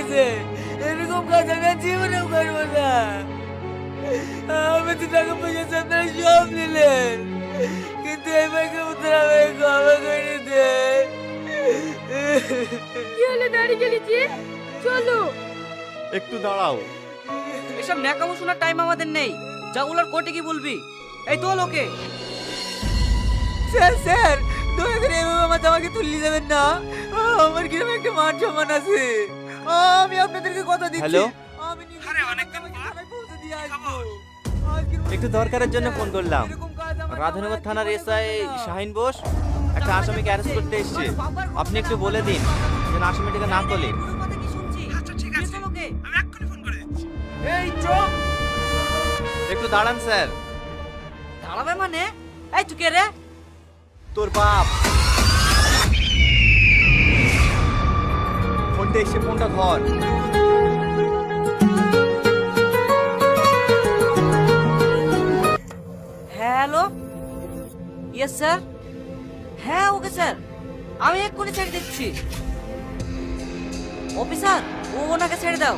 গেছে, এরকম কাজ আমি আর জীবনেও করবো না। আমি তো টাকা পয়সা আপনারা সব নিলেন, কিন্তু এবার কেমন আমাকে ক্ষমা করে দেন। কি হলো দাঁড়িয়ে গেলি? চলো। একটু দাঁড়াও। এসব ন্যাকামো শোনার টাইম আমাদের নেই। যা বলার কোর্টে কি বলবি? এই তো লোকে। স্যার স্যার, দয়া করে এভাবে আমার জামাকে তুলে যাবেন না। আমার কিরকম একটা মান সম্মান আছে। আমি আপনাদেরকে কথা দিচ্ছি। হ্যালো? আমি নিজে থানায় পৌঁছে দিয়ে আসবো। আজকের মতো একটু দরকারের জন্য ফোন করলাম। এরকম কাজ আমার রাধানগর থানার এসআই শাহিন বোস একটা আসামিকে অ্যারেস্ট করতে এসেছে। আপনি একটু বলে দিন যেন আসামিটাকে না তোলে। কথা কি শুনছি? আচ্ছা ঠিক আছে, আমি এক্ষুনি ফোন করে দিচ্ছি। এই চোখ একটু দাঁড়ান স্যার। দাঁড়াবে মানে? এই তুই কে রে? তোর বাপ। ফোনটা এসে ফোনটা ধর। Hello, yes sir. হ্যাঁ ওকে স্যার, আমি এক্ষুনি ছেড়ে দিচ্ছি। অফিসার, ওনাকে ছেড়ে দাও।